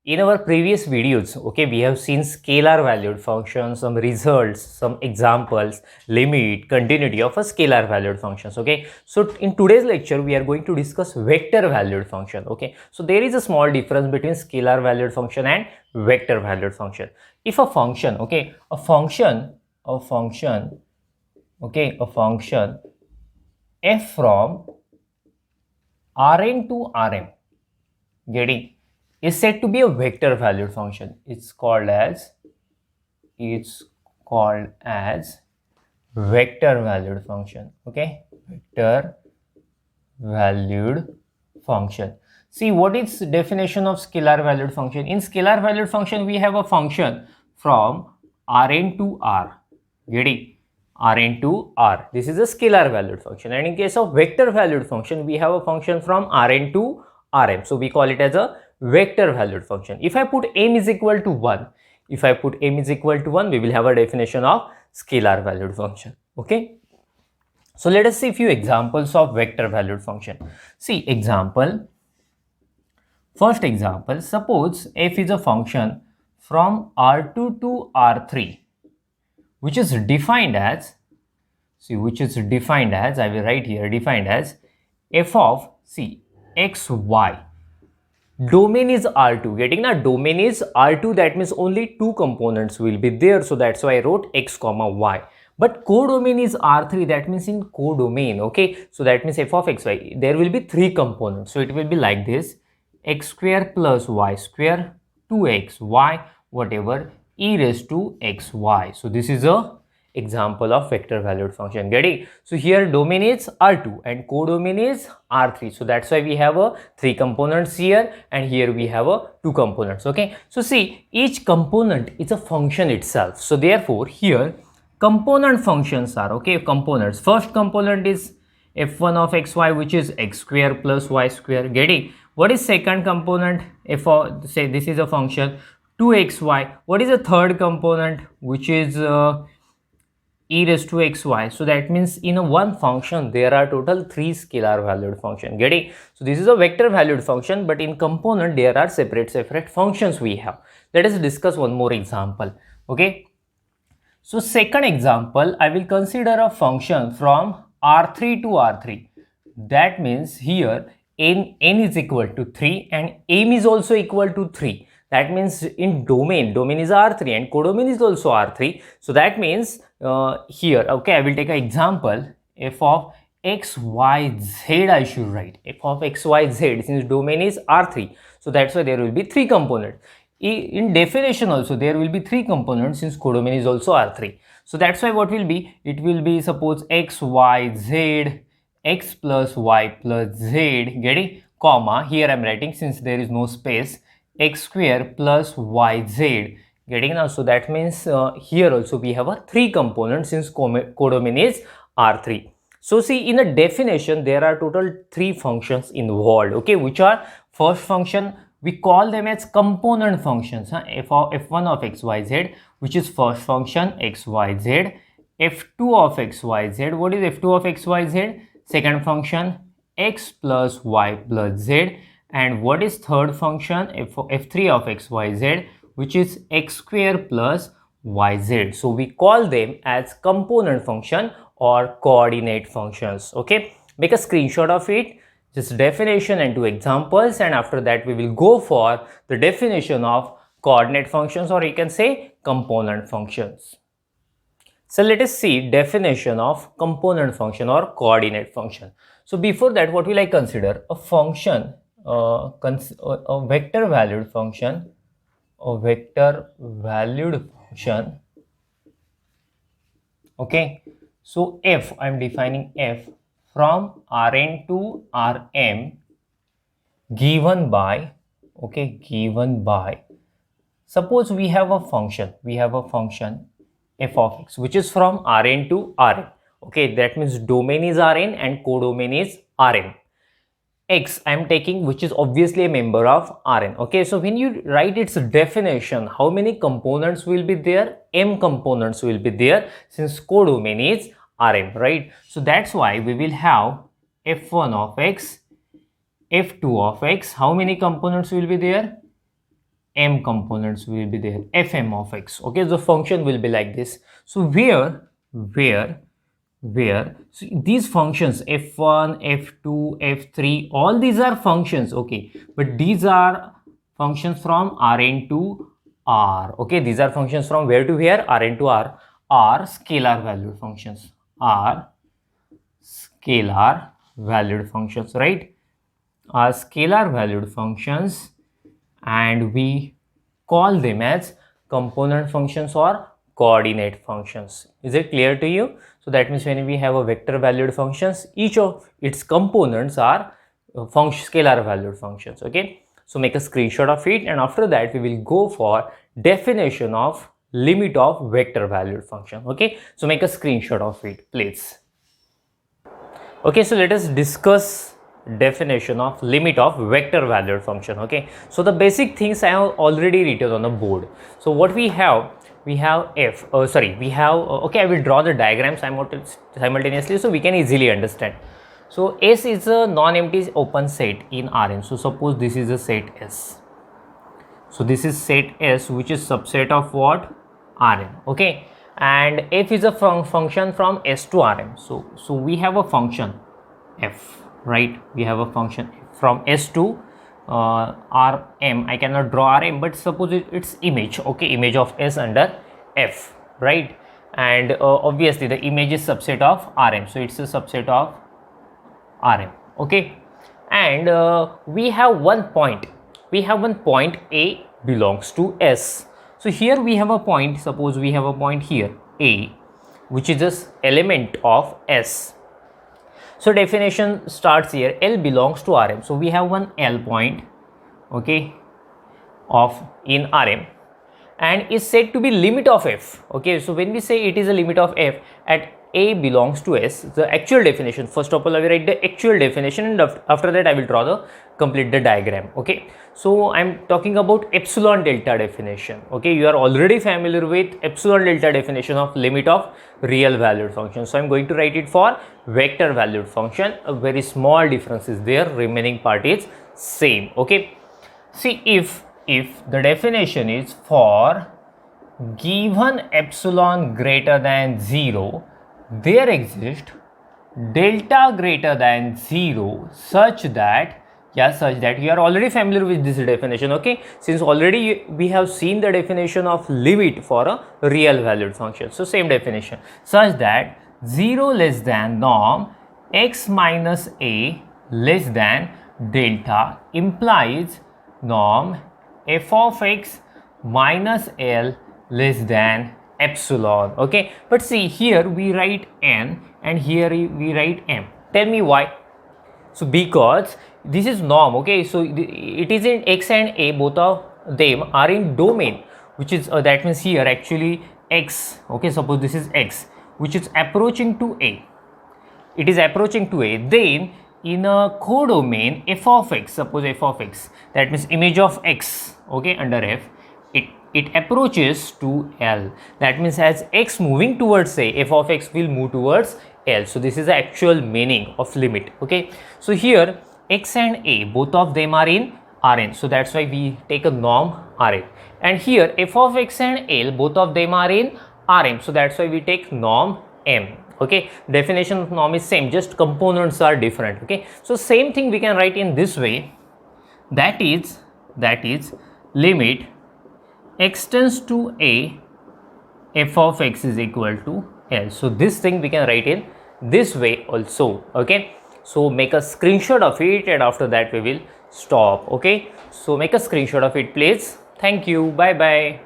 In our previous videos, okay, we have seen scalar valued functions, some results, some examples, limit, continuity of a scalar valued functions. Okay, so in today's lecture we are going to discuss vector valued function. Okay, so there is a small difference between scalar valued function and vector valued function. If a function, okay, a function, okay, a function f from Rn to Rm, getting, is said to be a vector valued function. It's called as vector valued function. Okay, vector valued function. See, what is definition of scalar valued function? In scalar valued function we have a function from Rn to R, getting, Rn to R. This is a scalar valued function. And in case of vector valued function, we have a function from Rn to Rm. So we call it as a vector valued function. If I put m is equal to 1, we will have a definition of scalar valued function. Okay. So let us see few examples of vector valued function. See example. First example, suppose f is a function from R2 to R3, which is defined as, I will write here, defined as f of, x, y. Domain is R2, getting that domain is R2, that means only two components will be there. So that's why I wrote x comma y. But codomain is R3, that means in codomain, okay. So that means f of xy, there will be three components. So it will be like this, x square plus y square 2xy whatever e raised to xy. So this is a example of vector valued function, getting. So here domain is R2 and codomain is R3. So that's why we have a three components here, and here we have a two components. Okay. So see, each component is a function itself. So therefore here component functions are, okay, components. First component is f1 of xy, which is x square plus y square, getting. What is second component? F of, say this is a function 2xy. What is the third component? Which is e raised to xy. So that means in a one function there are total three scalar valued function, getting. So this is a vector valued function, but in component there are separate functions we have. Let us discuss one more example. Okay. So second example, I will consider a function from R3 to R3. That means here n is equal to 3 and m is also equal to 3. That means in domain is R3 and codomain is also R3. So that means here, okay, I will take an example, f of x, y, z I should write. F of x, y, z, since domain is R3. So that's why there will be three components. In definition also there will be three components since codomain is also R3. So that's why what will be, it will be suppose x, y, z, x plus y plus z, getting, comma, here I am writing since there is no space, x square plus y z, getting now. So that means here also we have a three components since codomain is R3. So see, in a definition there are total three functions involved, okay, which are first function, we call them as component functions, f of f1 of xyz, which is first function xyz, f2 of xyz, what is f2 of xyz? Second function x plus y plus z, and what is third function? f3 of xyz, which is x square plus yz. So we call them as component function or coordinate functions. Okay, make a screenshot of it, just definition and two examples, and after that we will go for the definition of coordinate functions, or you can say component functions. So let us see definition of component function or coordinate function. So before that, what will I consider? A function, a vector valued function, okay. So f, I am defining f from Rn to Rm given by, okay, suppose we have a function f of x, which is from Rn to Rm. Okay, that means domain is Rn and codomain is Rm. X I am taking, which is obviously a member of Rn. Okay, so when you write its definition, how many components will be there? M components will be there since codomain is Rm, right? So that's why we will have f1 of x, f2 of x. How many components will be there? m components will be there, fm of x. Okay, the function will be like this. So where so these functions f1, f2, f3, all these are functions. Okay, but these are functions from Rn to R. Okay, these are functions from where to where, Rn to R, are scalar valued functions, are scalar valued functions, right? Are scalar valued functions, and we call them as component functions or coordinate functions. Is it clear to you? So that means when we have a vector valued functions, each of its components are scalar valued functions. Okay, so make a screenshot of it, and after that we will go for definition of limit of vector valued function. Okay, so make a screenshot of it, please. Okay, so let us discuss definition of limit of vector valued function. Okay, so the basic things I have already written on the board. So what we have f, okay, I will draw the diagram simultaneously so we can easily understand. So S is a non-empty open set in Rn. So suppose this is a set S. So this is set S, which is subset of what? Rn. Okay, and f is a function from S to Rm. So we have a function f, right? We have a function from S to Rm. I cannot draw Rm, but suppose it's image. Okay, image of S under f, right? And obviously the image is subset of Rm, so it's a subset of Rm. Okay, and we have one point. We have one point A belongs to S. So here we have a point. Suppose we have a point here A, which is just element of S. So definition starts here. L belongs to Rm. So we have one L point, okay, of in Rm, and is said to be limit of f. Okay, so when we say it is a limit of f at A belongs to S, the actual definition, first of all I will write the actual definition, and after that I will draw the complete the diagram. Okay, so I'm talking about epsilon delta definition. Okay, you are already familiar with epsilon delta definition of limit of real valued function. So I'm going to write it for vector valued function. A very small difference is there, remaining part is same. Okay, see, if the definition is for given epsilon greater than 0, there exists delta greater than 0 such that you are already familiar with this definition. Okay, since already we have seen the definition of limit for a real valued function. So same definition, such that 0 less than norm x minus a less than delta implies norm f of x minus L less than epsilon. Okay, but see, here we write n and here we write m. Tell me why? So because this is norm. Okay, so it is in x and a, both of them are in domain, which is that means here actually x. Okay, suppose this is x, which is approaching to a. It is approaching to a. Then in a codomain f of x, suppose f of x, that means image of x, okay, under f, it approaches to L. That means as x moving towards a, f of x will move towards L. So this is the actual meaning of limit. Okay, so here x and a, both of them are in Rn, so that's why we take a norm Rn. And here f of x and L, both of them are in Rm, so that's why we take norm M. Okay, definition of norm is same, just components are different. Okay, so same thing we can write in this way, that is limit x tends to a, f of x is equal to L. So this thing we can write in this way also. Okay, so make a screenshot of it, and after that we will stop. Okay, so make a screenshot of it, please. Thank you. Bye bye.